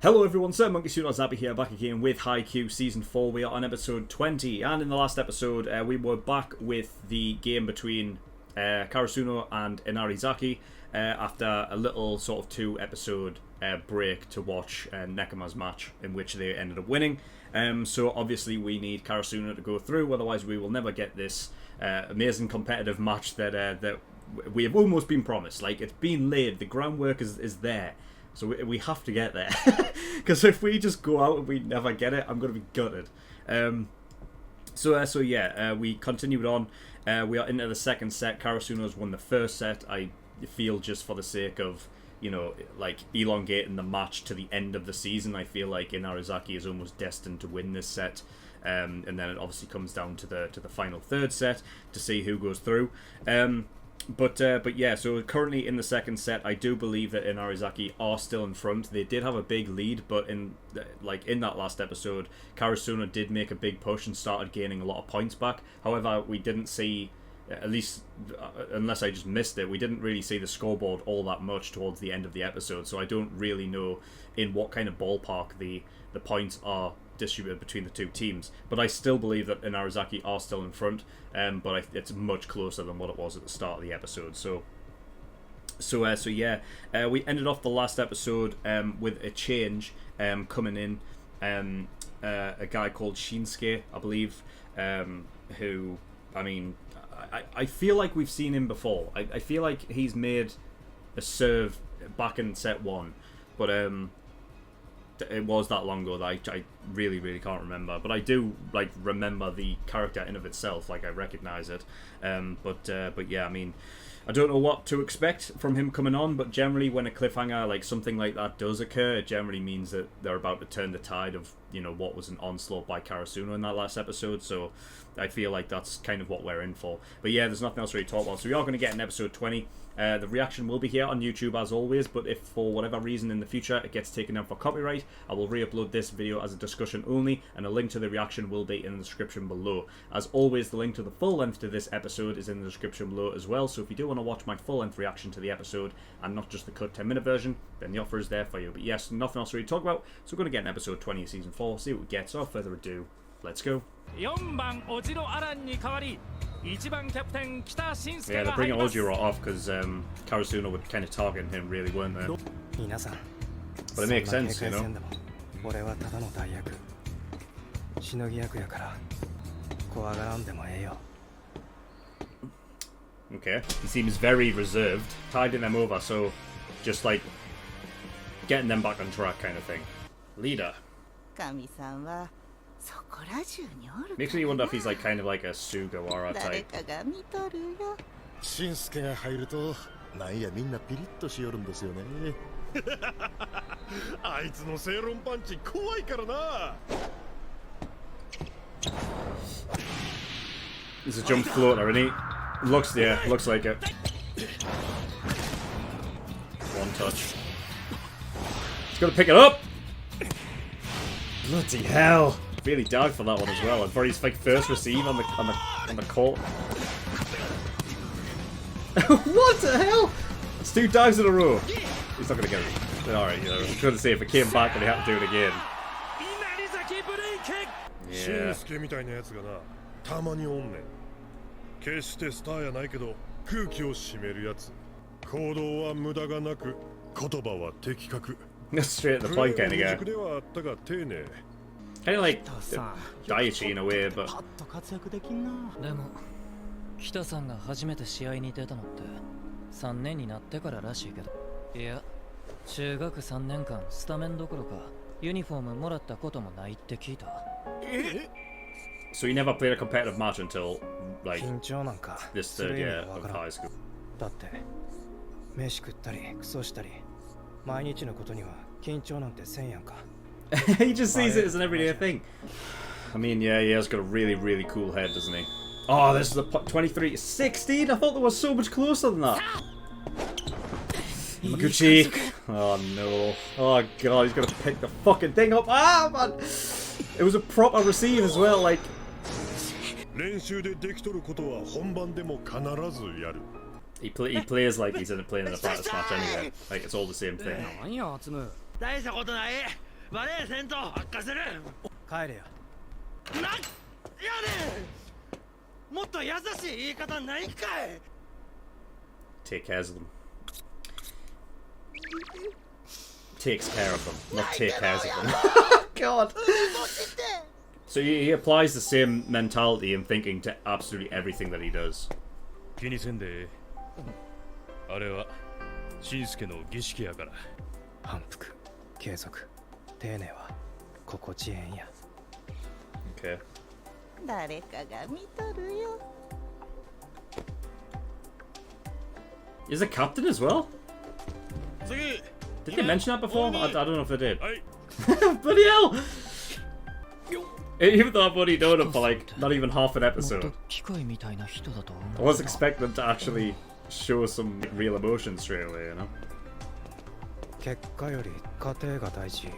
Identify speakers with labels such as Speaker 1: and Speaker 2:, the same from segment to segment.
Speaker 1: Hello everyone, SirMonkeySuit here, back again with Haikyuu Season 4. We are on episode 20, and in the last episode we were back with the game between Karasuno and Inarizaki after a little sort of 2-episode break to watch Nekama's match, in which they ended up winning. So obviously we need Karasuno to go through, otherwise we will never get this amazing competitive match that we have almost been promised. Like, it's been laid, the groundwork is there. So we have to get there, because if we just go out and we never get it, I'm going to be gutted. So yeah, we continued on. We are into the second set. Karasuno's won the first set. I feel just for the sake of, you know, like elongating the match to the end of the season, I feel like Inarizaki is almost destined to win this set. And then it obviously comes down to the final third set to see who goes through. But yeah, so currently in the second set, I do believe that Inarizaki are still in front. They did have a big lead, but in that last episode, Karasuno did make a big push and started gaining a lot of points back. However, we didn't see, at least unless I just missed it, we didn't really see the scoreboard all that much towards the end of the episode. So I don't really know in what kind of ballpark the points are distributed between the two teams, but I still believe that Inarizaki are still in front, but it's much closer than what it was at the start of the episode. So yeah, we ended off the last episode with a change coming in, a guy called Shinsuke, I believe, who, I mean, I feel like we've seen him before. I feel like he's made a serve back in set 1, but it was that long ago that I really can't remember, but I do remember the character in of itself. Like, I recognize it, but yeah, I mean, I don't know what to expect from him coming on, but generally when a cliffhanger like something like that does occur, it generally means that they're about to turn the tide of, you know, what was an onslaught by Karasuno in that last episode. So I feel like that's kind of what we're in for. But yeah, there's nothing else really to talk about, so we are going to get in episode 20. The reaction will be here on YouTube as always, but if for whatever reason in the future it gets taken down for copyright, I will re-upload this video as a discussion only, and a link to the reaction will be in the description below. As always, the link to the full length to this episode is in the description below as well, so if you do want to watch my full length reaction to the episode and not just the cut 10-minute version, then the offer is there for you. But yes, nothing else to really talk about, so we're going to get in episode 20 of season 4, see what we get. So without further ado, let's go. Yeah, they're bringing Ojiro off because Karasuno were kind of targeting him, really, weren't they? But it makes sense, you know? Okay, he seems very reserved, tiding them over, so just like getting them back on track kind of thing. Leader. Makes me wonder if he's like kind of like a Sugawara type.
Speaker 2: Shinsukeが入るとなんやみんなピリッとしよるんですよね。あいつの正論パンチ怖いからな。
Speaker 1: He's a jump floater, isn't he? Looks like it. One touch. He's got to pick it up. Bloody hell! Really dived for that one as well, and for his like first receive on the court. What the hell? It's 2 dives in a row. He's not gonna get it. Alright, you know, I was trying to say if it came back and he had to do it again. Yeah.
Speaker 2: Shinsuke みたいなやつがな、たまにおんねん。決してスターやないけど空気を締めるやつ。行動は無駄がなく、言葉は的確。
Speaker 1: Straight at the point kind of guy.
Speaker 2: ではあったが丁寧。
Speaker 1: Kind of like Daichi in a way, but
Speaker 3: でも北さんが初めて試合に出たのって3年になってかららしいけど、いや中学3年間スタメンどころかユニフォームもらったこともないって聞いた。
Speaker 1: So you never played a competitive match until like
Speaker 4: 緊張なんか
Speaker 1: this third year of high school.
Speaker 4: だって飯食ったりクソしたり毎日のことには緊張なんてせんやんか。
Speaker 1: He just sees it as an everyday thing. I mean, yeah, he has got a really cool head, doesn't he? Oh, this is the 23 16. I thought there was so much closer than that. Makuchi. Oh no. Oh god, he's gonna pick the fucking thing up. Ah, man. It was a proper receive as well, like. He plays like he's playing in a practice match anyway. Like, it's all the same thing.
Speaker 5: バレー戦闘悪化する。
Speaker 4: 帰れよ。
Speaker 5: やねん。もっと優しい言い方ないんかい。
Speaker 1: Take care of them. Takes care of them, not take care of them. God. So he applies the same mentality and thinking to absolutely everything that he does.
Speaker 2: 気にせんで。あれは新助の儀式やから。
Speaker 4: 反復、継続、丁寧は心地ええんや。
Speaker 1: Okay.
Speaker 6: 誰かが見とるよ。
Speaker 1: Is a captain as well?
Speaker 2: 次。
Speaker 1: Did they mention that before? I don't know if they did.
Speaker 2: はい。
Speaker 1: Bloody hell! Even though I've only known him for like not even half an episode,
Speaker 3: 機械みたいな人だと
Speaker 1: I was expecting them to actually show some real emotion straight away, you know?
Speaker 4: 結果より家庭が大事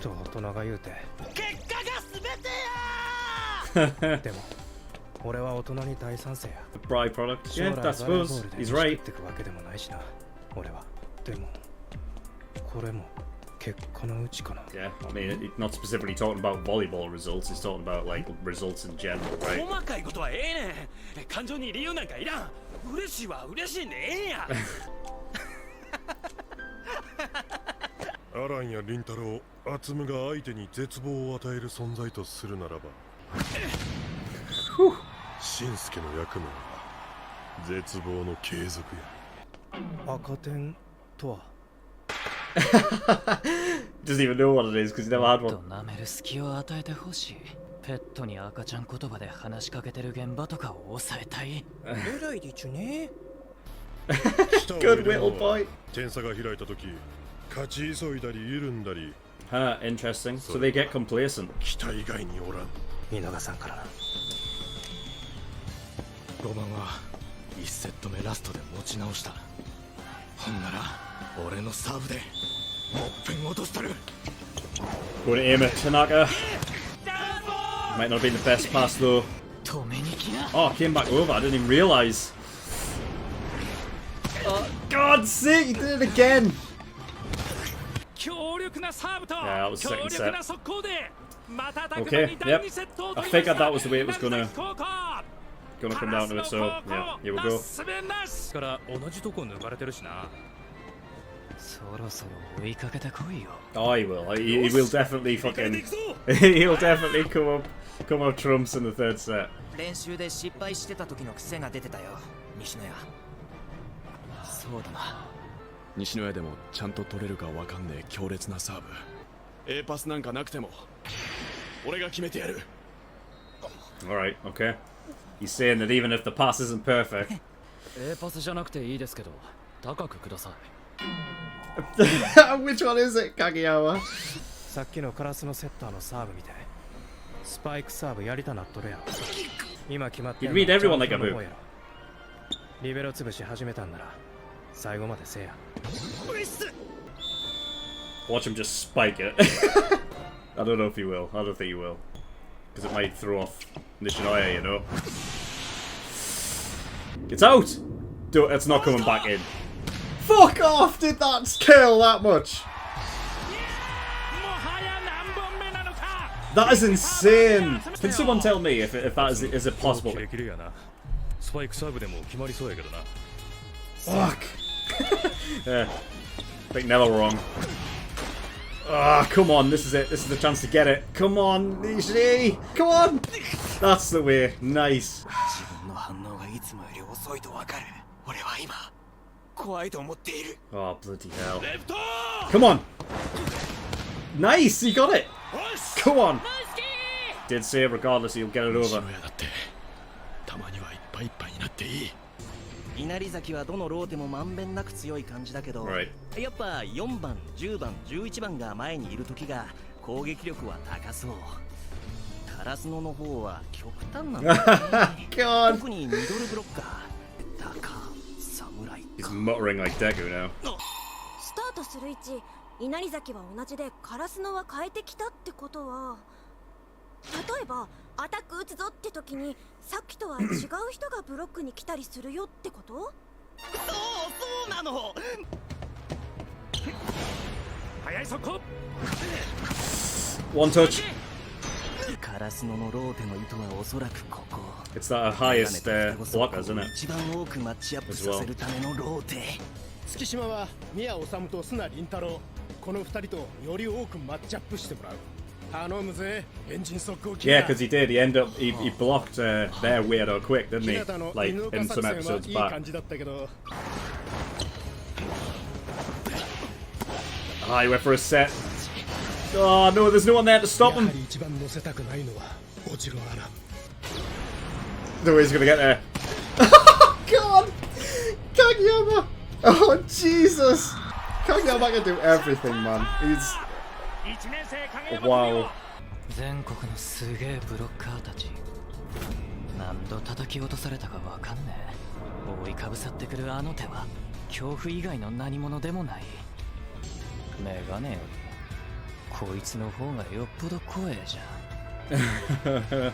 Speaker 4: と大人が言うて。
Speaker 5: 結果が全てや。
Speaker 4: でも俺は大人に大賛成や。
Speaker 1: The byproduct.
Speaker 4: 将
Speaker 1: Yeah,
Speaker 4: 来
Speaker 1: I
Speaker 4: バレーボ
Speaker 1: suppose
Speaker 4: ールで
Speaker 1: he's
Speaker 4: 飯
Speaker 1: right.
Speaker 4: 食ってくわけでもないしな。俺は。でもこれも結果のうちかな。
Speaker 1: Yeah, I mean, not specifically talking about volleyball results, he's talking about like results in general, right?
Speaker 5: 細かいことはええねん。感情に理由なんかいらん。嬉しいは嬉しいんでええんや。
Speaker 2: アランやリンタロウ、アツムが相手に絶望を与える存在とするならば、シンスケの役目は絶望の継続や。
Speaker 4: 赤点とは
Speaker 1: Doesn't even know what it is because he never had
Speaker 3: と
Speaker 1: one.
Speaker 3: 舐める隙を与えてほしい。ペットに赤ちゃん言葉で話しかけてる現場とかを抑えたい。
Speaker 4: 偉いでちゅね。
Speaker 1: Good little boy.
Speaker 2: 点差が開いた時、勝ち急いだり緩んだり、
Speaker 1: Huh, interesting. So they get complacent.
Speaker 2: 期待外におらん。
Speaker 4: 稲賀さんからな。
Speaker 7: 5番は1セット目ラストで持ち直した。ほんなら俺のサーブでもっぺん落としたる。
Speaker 1: Going to aim at Tanaka. Might not have been the best pass though.
Speaker 3: 止めに来な。
Speaker 1: Oh, came back over. I didn't even realise. Oh, God's sake, he did it again.
Speaker 5: 強力なサーブと
Speaker 1: Yeah, that was
Speaker 5: 強
Speaker 1: second
Speaker 5: 力
Speaker 1: set.
Speaker 5: な速攻で瞬く間
Speaker 1: Okay,
Speaker 5: に第
Speaker 1: yep.
Speaker 5: 2セットを
Speaker 1: I
Speaker 5: 取りま
Speaker 1: figured
Speaker 5: した
Speaker 1: that was the way it was gonna
Speaker 5: 長崎高校
Speaker 1: come down to it. So yeah, here we go.
Speaker 5: すべなし
Speaker 2: から同じとこ抜かれてるしな。
Speaker 3: そろそろ追いかけてこいよ。
Speaker 1: Oh, he will. He will definitely fucking. He'll definitely come up trumps in the third set.
Speaker 8: 練習で失敗してた時の癖が出てたよ、西野屋。そうだな。
Speaker 7: 西野屋でもちゃんと取れるかわかんねえ強烈なサーブ。A パスなんかなくても俺が決めてやる。
Speaker 1: All right, okay. He's saying that even if the pass isn't perfect.
Speaker 3: A パスじゃなくていいですけど、高くください。
Speaker 1: Which one is it, Kageyama?
Speaker 4: さっきのカラスのセッターのサーブみたい。スパイクサーブやりたなっとるやん。今決まってんの
Speaker 1: You'd read everyone like a
Speaker 4: ちゃんと
Speaker 1: book.
Speaker 4: の方やろ。リベロ潰し始めたんなら最後までせや。
Speaker 1: Watch him just spike it. I don't know if he will. I don't think he will. Because it might throw off Nishinoya, you know. It's out! It's not coming back in. Fuck off! Did that scale that much?
Speaker 5: もはや何本目なのか
Speaker 1: That is insane! Can someone tell me if that is it possible?
Speaker 2: キレキレやな。スパイクサーブでも決まりそうやけどな。
Speaker 1: Fuck! Yeah. I think never wrong. Ah, come on, this is it. This is the chance to get it. Come on, Nishi! Come on! That's the way. Nice.
Speaker 8: 自分の反応がいつもより遅いとわかる。俺は今怖いと思っている。
Speaker 1: Oh, bloody hell.
Speaker 5: レフト
Speaker 1: Come on! Nice! He got it! Come on! Did say regardless he'll get it
Speaker 7: 西
Speaker 1: over.
Speaker 7: 野屋だってたまにはいっぱいいっぱいになっていい。
Speaker 8: 稲荷崎はどのローテもまんべんなく強い感じだけど、
Speaker 1: Right.
Speaker 8: やっぱ4番、10番、11番が前にいる時が攻撃力は高そう。カラスノの方は極端なんだね。
Speaker 1: God!
Speaker 8: 特にミドルブロッカー、タカ、侍
Speaker 1: He's
Speaker 8: か。
Speaker 1: muttering like Deku now.
Speaker 9: スタートする位置、稲荷崎は同じでカラスノは変えてきたってことは、例えばアタック打つぞって時にさっきとは違う人がブロックに来たりするよってこと？
Speaker 5: そうなの速い速攻
Speaker 1: One touch.
Speaker 8: カラスノのローテの糸はおそらくここ。
Speaker 1: It's the highest blocker, isn't it?
Speaker 8: 一番多くマッチアップさせるためのローテ。
Speaker 4: 月島は宮治と須名倫太郎、この二人とより多くマッチアップしてもらう。頼むぜ、エンジン速攻機。
Speaker 1: Yeah, because he did. He ended up he blocked their weirdo quick, didn't he? Like in some episodes
Speaker 4: いい
Speaker 1: back.
Speaker 4: 感じだったけど。
Speaker 1: Ah, he went for a set. Oh no, there's no one there to stop
Speaker 4: や
Speaker 1: him.
Speaker 4: はり一番乗せたくないのはオチロアナ。
Speaker 1: No way he's gonna get there. Oh god! Kageyama! Oh Jesus! Kageyama can do everything, man. He's... Wow.
Speaker 3: 全国のすげえブロッカーたち、何度叩き落とされたかわかんねえ。覆いかぶさってくるあの手は恐怖以外の何者でもない。メガネよりこいつの方がよっぽど怖えじゃん。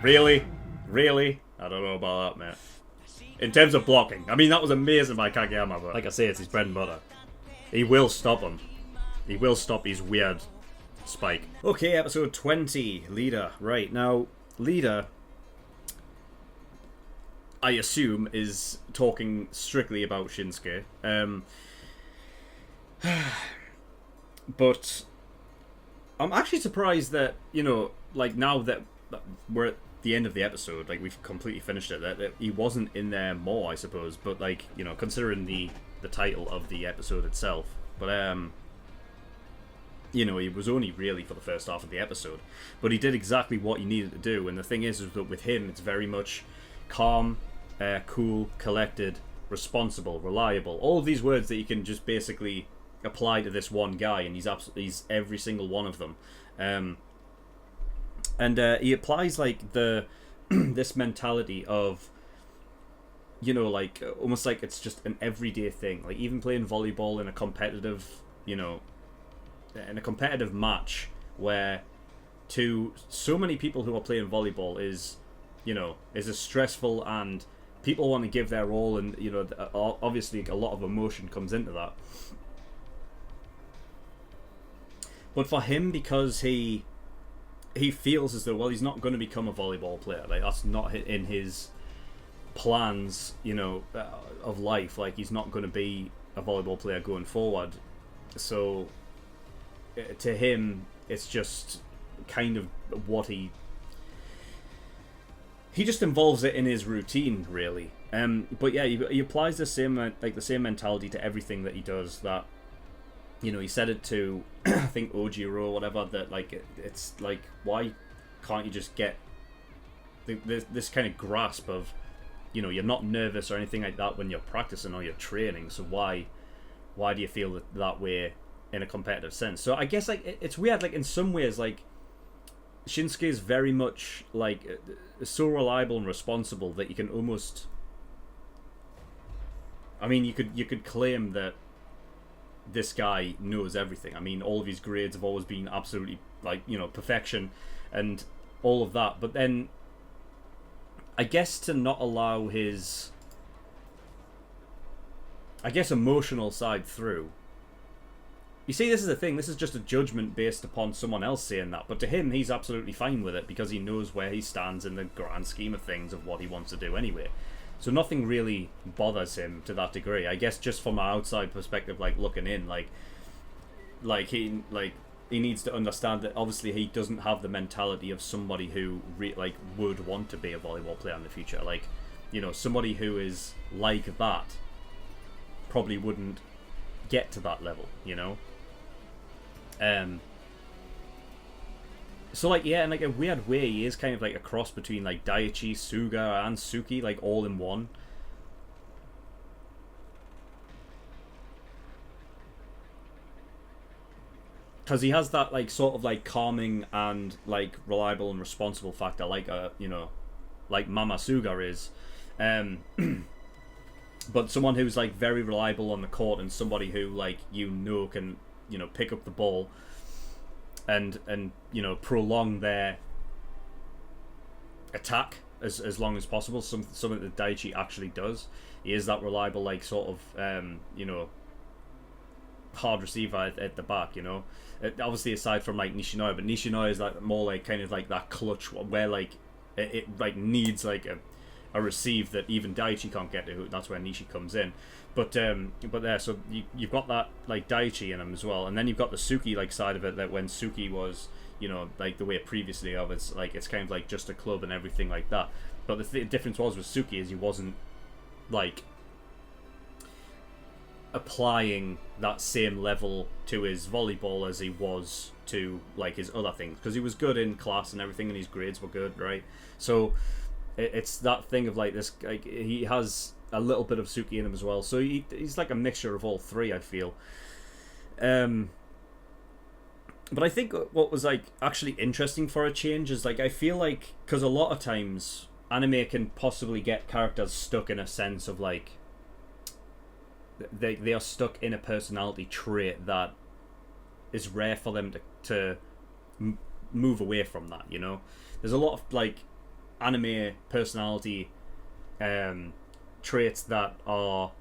Speaker 1: Really? Really? I don't know about that, man. In terms of blocking, I mean, that was amazing by Kageyama, but like I say, it's his bread and butter. He will stop him. He will stop his weird spike. Okay, episode 20, Leader. Right, now, Leader, I assume, is talking strictly about Shinsuke. But I'm actually surprised that, you know, like now that we're at the end of the episode, like we've completely finished it, that he wasn't in there more, I suppose. But like, you know, considering the title of the episode itself. But you know, he was only really for the first half of the episode, but he did exactly what he needed to do. And the thing is that with him, it's very much calm, cool, collected, responsible, reliable. All of these words that you can just basically apply to this one guy, and he's every single one of them. And he applies like the this mentality of, you know, like almost like it's just an everyday thing. Like even playing volleyball in a competitive, you know, in a competitive match where to so many people who are playing volleyball is, you know, is as stressful, and people want to give their all, and you know, obviously a lot of emotion comes into that. But for him, because he feels as though, well, he's not going to become a volleyball player. Like that's not in his plans, you know, of life. Like he's not going to be a volleyball player going forward. So to him, it's just kind of what he just involves it in his routine, really. But yeah, he applies the same mentality to everything that he does. That, you know, he said it to I think Ojiro or whatever, that like it's like, why can't you just get this kind of grasp of, you know, you're not nervous or anything like that when you're practicing or you're training, so why do you feel that way in a competitive sense? So I guess like it's weird, like in some ways, like Shinsuke is very much like so reliable and responsible that you can almost, I mean, you could claim that this guy knows everything. I mean, all of his grades have always been absolutely, like, you know, perfection and all of that. But then, I guess to not allow his, I guess, emotional side through. You see, this is the thing. This is just a judgment based upon someone else saying that. But to him, he's absolutely fine with it because he knows where he stands in the grand scheme of things of what he wants to do anyway. So nothing really bothers him to that degree. I guess just from an outside perspective, like looking in, like he needs to understand that obviously he doesn't have the mentality of somebody who would want to be a volleyball player in the future. Like, you know, somebody who is like that probably wouldn't get to that level, you know. So like, yeah, in like a weird way, he is kind of like a cross between like Daichi, Suga, and Suki, like all in one. Because he has that like sort of like calming and like reliable and responsible factor, like you know, like Mama Suga is, but someone who's like very reliable on the court and somebody who, like, you know, can, you know, pick up the ball and you know, prolong their attack as long as possible. Something that Daichi actually does. He is that reliable, like, sort of you know, hard receiver at the back, you know. Obviously aside from like Nishinoya, but Nishinoya is like more like kind of like that clutch where like it like needs like a receive that even Daichi can't get to. That's where Nishi comes in. But there, so you've got that like Daichi in him as well, and then you've got the Suki like side of it, that when Suki was, you know, like the way previously of it's like it's kind of like just a club and everything like that. But the difference was with Suki is he wasn't like applying that same level to his volleyball as he was to like his other things, because he was good in class and everything and his grades were good, right? So it's that thing of like this, like he has a little bit of Suki in him as well, so he's like a mixture of all three, I feel. But I think what was like actually interesting for a change is like I feel like, because a lot of times anime can possibly get characters stuck in a sense of like they are stuck in a personality trait that is rare for them to move away from that, you know. There's a lot of like anime personality traits that are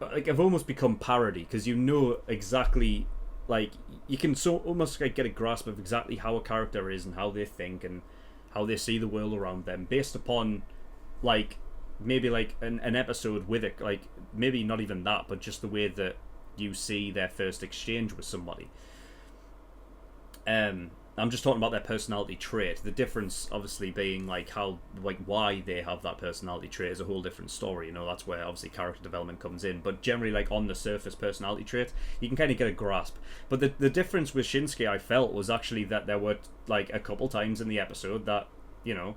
Speaker 1: like have almost become parody, because you know exactly, like you can so almost like get a grasp of exactly how a character is and how they think and how they see the world around them based upon like maybe like an episode with it, like maybe not even that, but just the way that you see their first exchange with somebody. I'm just talking about their personality trait. The difference obviously being like how, like why they have that personality trait is a whole different story, you know. That's where obviously character development comes in, but generally like on the surface personality traits you can kind of get a grasp. But the difference with Shinsuke, I felt, was actually that there were like a couple times in the episode that, you know,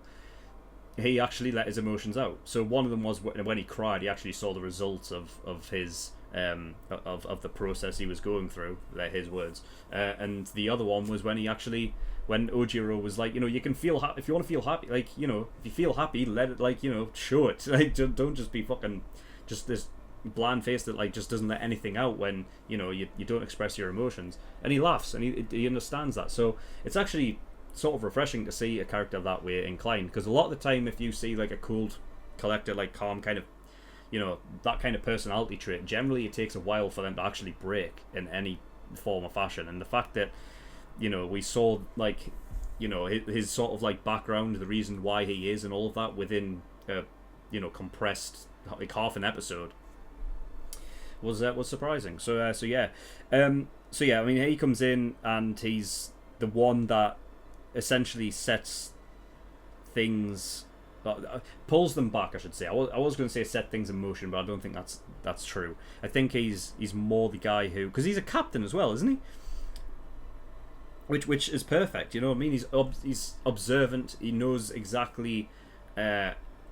Speaker 1: he actually let his emotions out. So one of them was when he cried, he actually saw the results of his of the process he was going through. They're his words. And the other one was when when Ojiro was like, you know, you can feel happy if you want to feel happy. Like, you know, if you feel happy, let it, like, you know, show it. Like, don't just be fucking just this bland face that like just doesn't let anything out when, you know, you don't express your emotions. And he laughs and he understands that. So it's actually sort of refreshing to see a character that way inclined, because a lot of the time if you see like a cool, collected, like calm kind of, you know, that kind of personality trait, generally it takes a while for them to actually break in any form or fashion. And the fact that, you know, we saw like, you know, his sort of like background, the reason why he is and all of that within you know, compressed like half an episode was surprising. So yeah, I mean, he comes in and he's the one that essentially sets things, pulls them back, I should say. I was going to say set things in motion, but I don't think that's true. I think he's more the guy who, because he's a captain as well, isn't he? Which is perfect, you know what I mean? He's observant. He knows exactly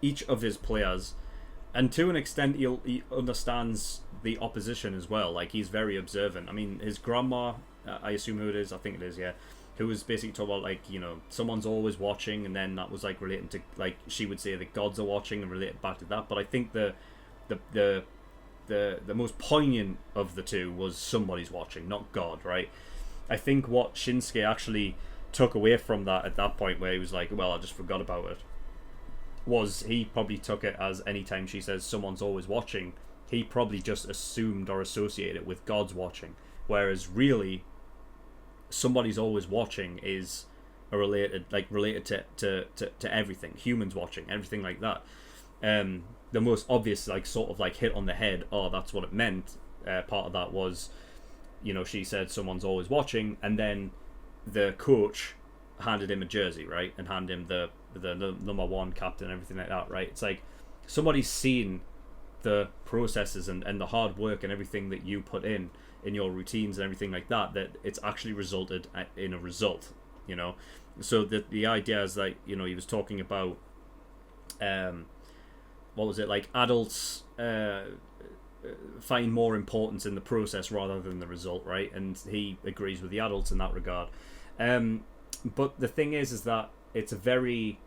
Speaker 1: each of his players, and to an extent he understands the opposition as well. Like, he's very observant. I mean, his grandma, I assume who it is, I think it is, yeah, who was basically talking about, like, you know, someone's always watching, and then that was like relating to, like, she would say the gods are watching and relate it back to that. But I think the most poignant of the two was somebody's watching, not God, right? I think what Shinsuke actually took away from that at that point, where he was like, well, I just forgot about it, was he probably took it as anytime she says someone's always watching, he probably just assumed or associated it with God's watching, whereas really somebody's always watching is related to everything, humans watching, everything like that. The most obvious, like, sort of like hit on the head, oh, that's what it meant, part of that was, you know, she said someone's always watching, and then the coach handed him a jersey, right, and handed him the number one captain and everything like that, right? It's like somebody's seen the processes and the hard work and everything that you put in your routines and everything like that, that it's actually resulted in a result, you know. So the idea is like, you know, he was talking about what was it, like adults find more importance in the process rather than the result, right? And he agrees with the adults in that regard. But the thing is that it's a very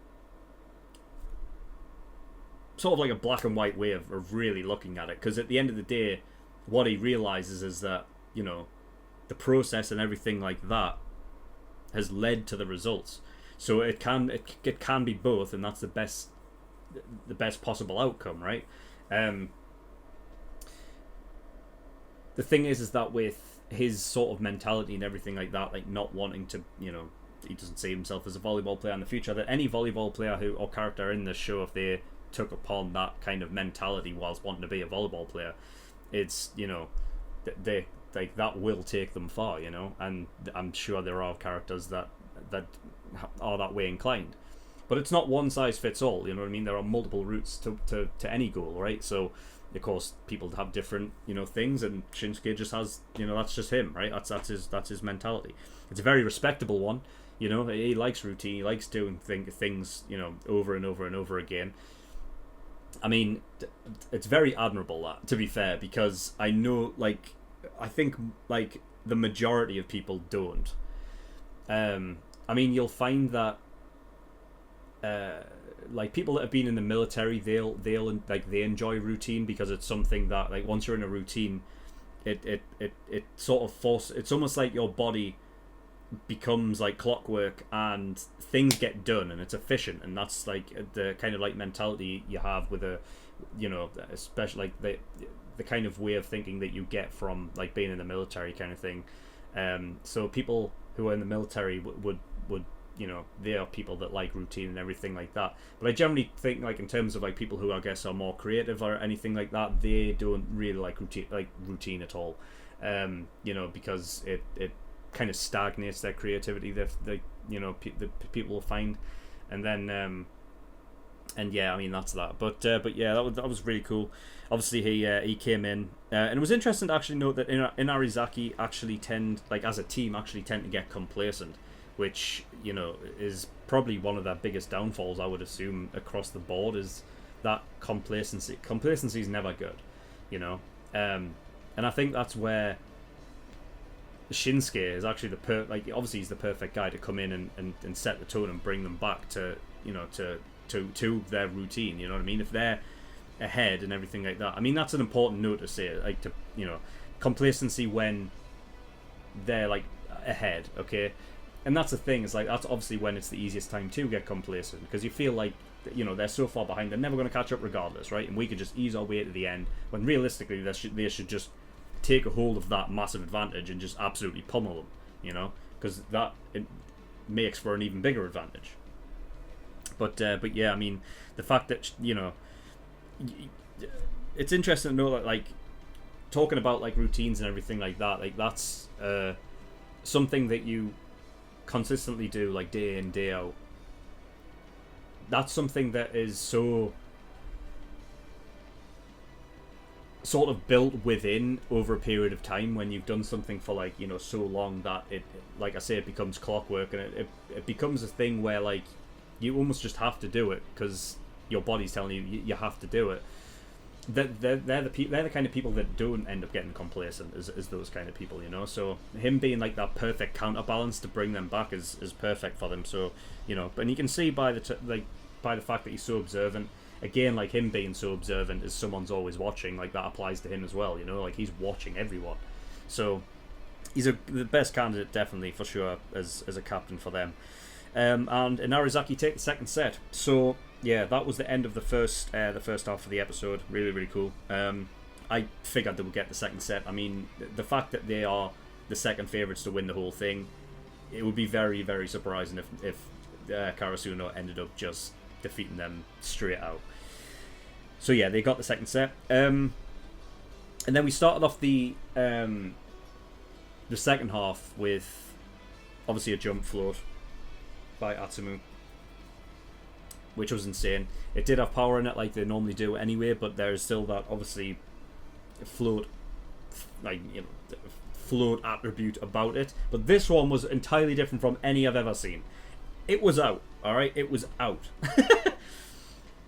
Speaker 1: sort of like a black and white way of really looking at it, because at the end of the day, what he realizes is that, you know, the process and everything like that has led to the results. So it can be both, and that's the best the best possible outcome, right? the thing is that with his sort of mentality and everything like that, like not wanting to, you know, he doesn't see himself as a volleyball player in the future, that any volleyball player who or character in this show, if they took upon that kind of mentality whilst wanting to be a volleyball player, it's, you know, they like that will take them far, you know. And I'm sure there are characters that are that way inclined, but it's not one size fits all, you know what I mean? There are multiple routes to any goal, right? So of course people have different, you know, things, and Shinsuke just has, you know, that's just him, right? That's his mentality. It's a very respectable one, you know. He likes routine, he likes doing things, you know, over and over and over again. I mean, it's very admirable, that, to be fair, because I know, like, I think, like, the majority of people don't. I mean, you'll find that, like, people that have been in the military, they'll like, they enjoy routine, because it's something that, like, once you're in a routine, it sort of it's almost like your body becomes like clockwork, and things get done, and it's efficient, and that's like the kind of like mentality you have with a, you know, especially like the kind of way of thinking that you get from like being in the military kind of thing. So people who are in the military would you know, they are people that like routine and everything like that. But I generally think, like, in terms of like people who I guess are more creative or anything like that, they don't really like routine at all. You know, because it kind of stagnates their creativity. They you know, the people will find, and then and yeah, I mean, that's that. But yeah, that was really cool. Obviously he came in, and it was interesting to actually note that Inarizaki actually as a team tend to get complacent, which, you know, is probably one of their biggest downfalls, I would assume, across the board, is that complacency. Complacency is never good, you know. And I think that's where Shinsuke is actually obviously he's the perfect guy to come in and set the tone and bring them back to, you know, to their routine, you know what I mean? If they're ahead and everything like that, I mean, that's an important note to say, like, to, you know, complacency when they're like ahead, okay? And that's the thing, is like, that's obviously when it's the easiest time to get complacent, because you feel like, you know, they're so far behind, they're never going to catch up regardless, right? And we could just ease our way to the end, when realistically they should just take a hold of that massive advantage and just absolutely pummel them, you know, because that it makes for an even bigger advantage. But yeah, I mean, the fact that, you know, it's interesting to know that, like, talking about like routines and everything like that, like, that's something that you consistently do, like, day in, day out. That's something that is so sort of built within over a period of time, when you've done something for, like, you know, so long that it, like I say, it becomes clockwork, and it becomes a thing where, like, you almost just have to do it because your body's telling you have to do it. They're the kind of people that don't end up getting complacent, is those kind of people, you know. So him being like that perfect counterbalance to bring them back is perfect for them. So, you know, and you can see by the fact that he's so observant. Again, like, him being so observant as someone's always watching, like, that applies to him as well, you know, like, he's watching everyone. So he's the best candidate, definitely, for sure, as a captain for them. And Inarizaki take the second set. So yeah, that was the end of the first half of the episode. Really, really cool. I figured they would get the second set. I mean, the fact that they are the second favourites to win the whole thing, it would be very, very surprising if Karasuno ended up just defeating them straight out. So yeah, they got the second set. And then we started off the second half with obviously a jump float by Atamu, which was insane. It did have power in it, like they normally do anyway, but there's still that obviously float, like, you know, float attribute about it. But this one was entirely different from any I've ever seen. It was out, all right. It was out.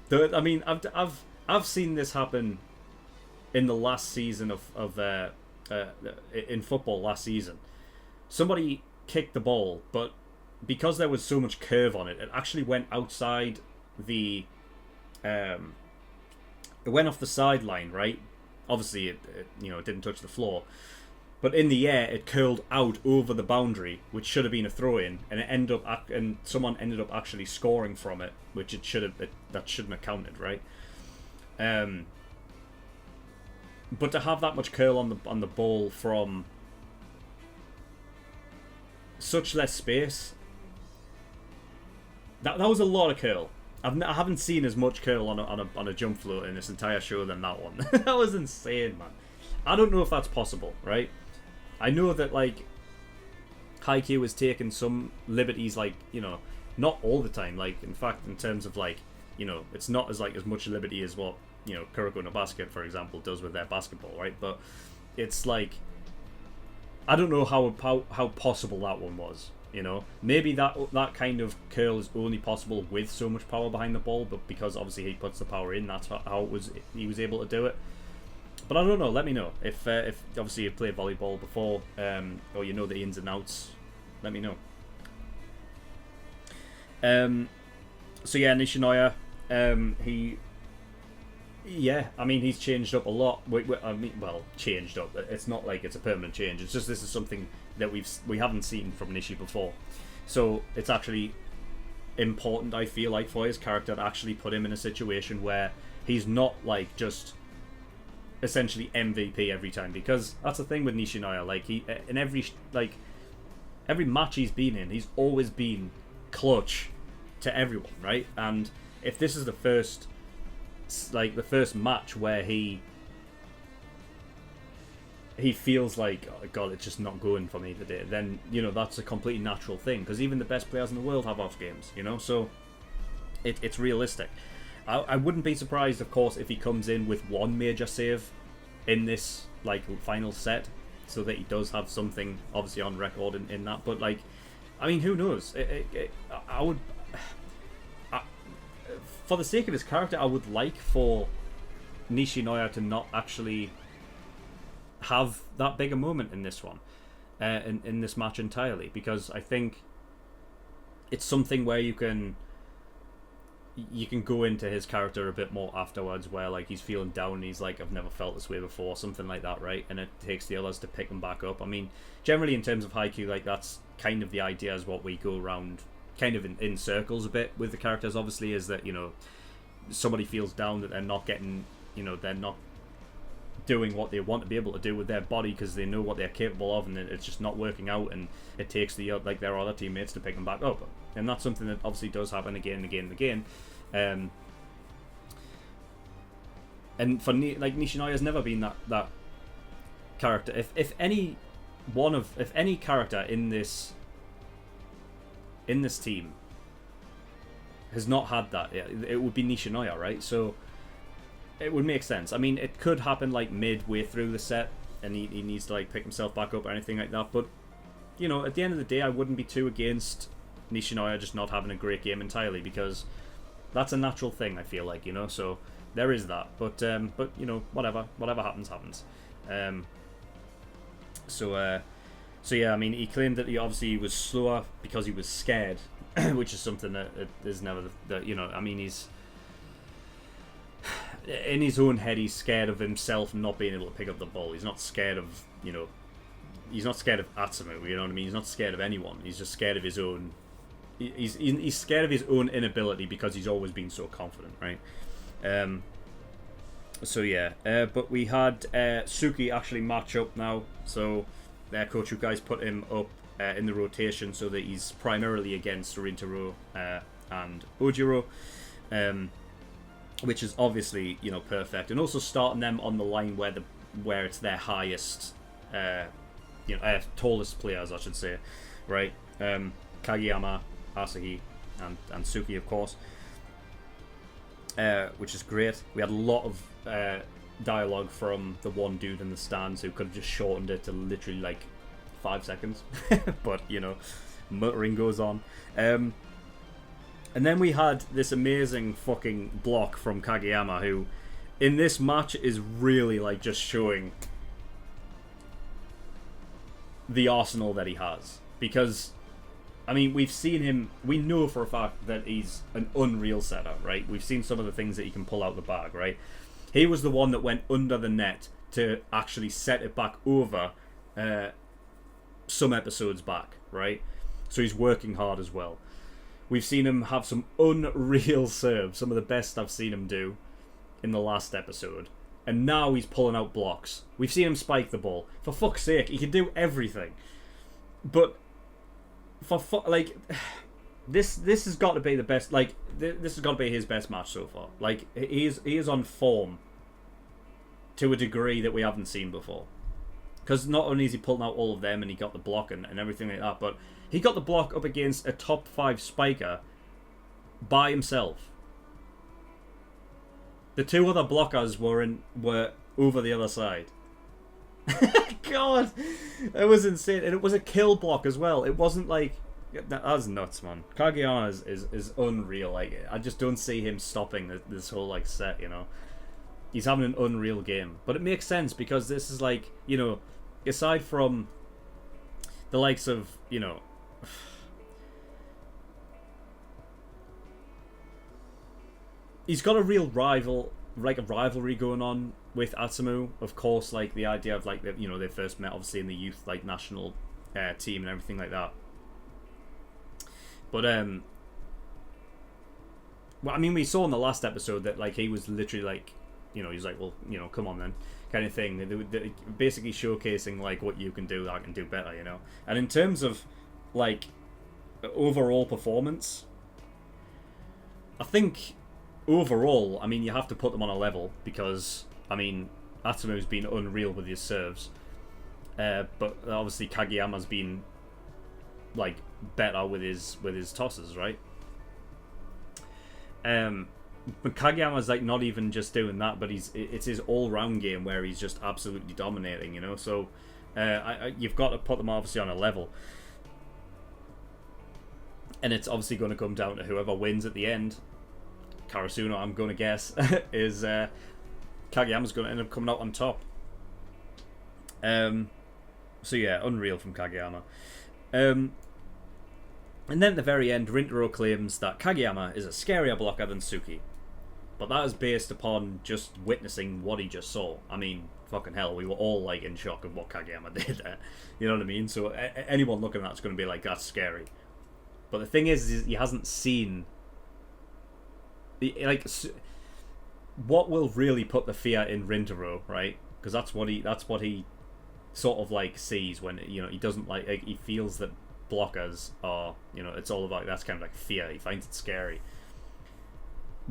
Speaker 1: I mean, I've seen this happen in the last season of in football last season. Somebody kicked the ball, but because there was so much curve on it, it actually went outside the. It went off the sideline, right? Obviously, it didn't touch the floor, but in the air, it curled out over the boundary, which should have been a throw-in, and someone ended up actually scoring from it, which that shouldn't have counted, right? But to have that much curl on the ball from such less space, that was a lot of curl. I haven't seen as much curl on a jump float in this entire show than that one. That was insane, man. I don't know if that's possible, right? I know that, like, Haikyuu has taken some liberties, like, you know, not all the time. Like, in fact, in terms of, like, you know, it's not as much liberty as what, you know, Kuroko no Basket, for example, does with their basketball, right? But it's like, I don't know how possible that one was. You know, maybe that kind of curl is only possible with so much power behind the ball, but because obviously he puts the power in, that's how he was able to do it. But I don't know. Let me know if obviously you've played volleyball before, or you know the ins and outs. Let me know. So yeah, Nishinoya, I mean, he's changed up a lot. Changed up. It's not like it's a permanent change. It's just this is something that we haven't seen from Nishi before. So it's actually important, I feel like, for his character to actually put him in a situation where he's not like just essentially MVP every time, because that's the thing with Nishinoya. Like, he in every match he's been in, he's always been clutch to everyone, right? And if this is the first match where he feels like, oh God, it's just not going for me today, then, you know, that's a completely natural thing, because even the best players in the world have off games, you know, so it's realistic. I wouldn't be surprised, of course, if he comes in with one major save in this, like, final set, so that he does have something obviously on record in that, but, like, I mean, who knows? For the sake of his character, I would like for Nishinoya to not actually have that big a moment in this one, in this match entirely, because I think it's something where you can go into his character a bit more afterwards, where, like, he's feeling down and he's like, I've never felt this way before, something like that, right? And it takes the others to pick him back up. I mean, generally in terms of Haikyuu, like, that's kind of the idea, is what we go around kind of in circles a bit with the characters, obviously, is that, you know, somebody feels down, that they're not getting, you know, they're not doing what they want to be able to do with their body because they know what they're capable of, and it's just not working out, and it takes their other teammates to pick them back up, and that's something that obviously does happen again and again and again. And for Nishinoya has never been that character. If any character in this team has not had that, it would be Nishinoya, right? So it would make sense. I mean, it could happen like midway through the set and he needs to like pick himself back up or anything like that, but, you know, at the end of the day, I wouldn't be too against Nishinoya just not having a great game entirely, because that's a natural thing, I feel like, you know. So there is that, but you know, whatever happens. So yeah, I mean, he claimed that he obviously was slower because he was scared, which is something that is never, that, you know, I mean, he's in his own head, he's scared of himself not being able to pick up the ball. He's not scared of, you know, he's not scared of Atamu, you know what I mean? He's not scared of anyone. He's just scared of his own, he's scared of his own inability because he's always been so confident, right? So yeah, but we had Suki actually match up now, so Coach Ukai's put him up in the rotation so that he's primarily against Rintaro and Ojiro, which is obviously, you know, perfect, and also starting them on the line where it's their highest, you know, tallest players, I should say, right? Kageyama, Asahi, and Suki, of course, which is great. We had a lot of dialogue from the one dude in the stands who could have just shortened it to literally like 5 seconds, but, you know, muttering goes on. And then we had this amazing fucking block from Kageyama, who in this match is really like just showing the arsenal that he has, because, I mean, we've seen him, we know for a fact that he's an unreal setter, right? We've seen some of the things that he can pull out the bag, right? He was the one that went under the net to actually set it back over some episodes back, right? So he's working hard as well. We've seen him have some unreal serves, some of the best I've seen him do in the last episode. and now he's pulling out blocks. We've seen him spike the ball. For fuck's sake, he can do everything. But like, this has got to be the best. Like, this has got to be his best match so far. Like, he is on form to a degree that we haven't seen before. Because not only is he pulling out all of them and he got the block and everything like that, but he got the block up against a top 5 spiker by himself. The 2 other blockers were over the other side. God, it was insane, and it was a kill block as well. It wasn't like that was nuts, man. Kageyama is unreal. Like, I just don't see him stopping this whole like set. You know, he's having an unreal game, but it makes sense because this is like, you know, aside from the likes of, you know, he's got a real rivalry going on with Atamu. Of course, like the idea of like, you know, they first met obviously in the youth like national team and everything like that. But well, I mean, we saw in the last episode that like he was literally like, you know, he's like, well, you know, come on then, kind of thing. They basically showcasing like what you can do, I can do better, you know. And in terms of like overall performance, I think overall, I mean, you have to put them on a level because, I mean, Atamu's been unreal with his serves, but obviously Kageyama's been like better with his tosses, right? But Kageyama's like not even just doing that, but it's his all-round game where he's just absolutely dominating, you know. So you've got to put them obviously on a level, and it's obviously going to come down to whoever wins at the end. Karasuno, I'm going to guess, is Kageyama's going to end up coming out on top. So yeah, unreal from Kageyama. And then at the very end, Rintaro claims that Kageyama is a scarier blocker than Suki. But that is based upon just witnessing what he just saw. I mean, fucking hell, we were all like in shock of what Kageyama did there. You know what I mean? So anyone looking at that's going to be like, that's scary. But the thing is he hasn't seen... Like, what will really put the fear in Rintaro, right? Because that's what he sort of like sees when, you know, he doesn't like he feels that blockers are, you know, it's all about, that's kind of like fear. He finds it scary.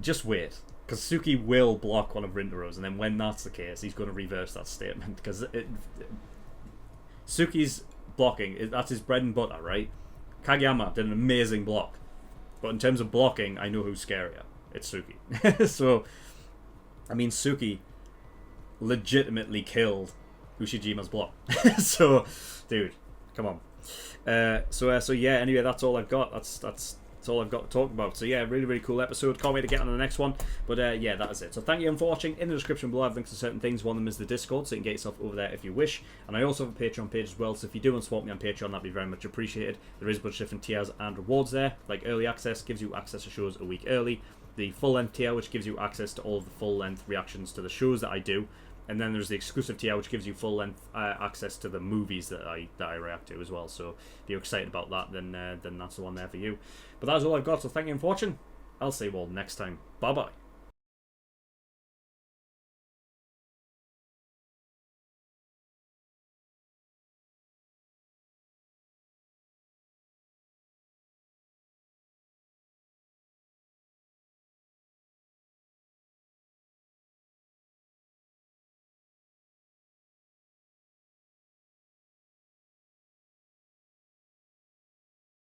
Speaker 1: Just wait, because Suki will block one of Rintaro's, and then when that's the case, he's going to reverse that statement, because Suki's blocking, that's his bread and butter, right? Kageyama did an amazing block, but in terms of blocking, I know who's scarier. It's Suki. So, I mean, Suki legitimately killed Ushijima's block. So, dude, come on. So yeah, anyway, that's all I've got. That's all I've got to talk about. So yeah, really, really cool episode. Can't wait to get on to the next one. But yeah, that is it. So thank you for watching. In the description below, I have links to certain things. One of them is the Discord, so you can get yourself over there if you wish. And I also have a Patreon page as well, so if you do want to support me on Patreon, that'd be very much appreciated. There is a bunch of different tiers and rewards there. Like early access gives you access to shows a week early. The full-length tier, which gives you access to all of the full-length reactions to the shows that I do. And then there's the exclusive tier, which gives you full-length access to the movies that I react to as well. So if you're excited about that, then that's the one there for you. But that's all I've got, so thank you for watching. I'll see you all next time. Bye-bye.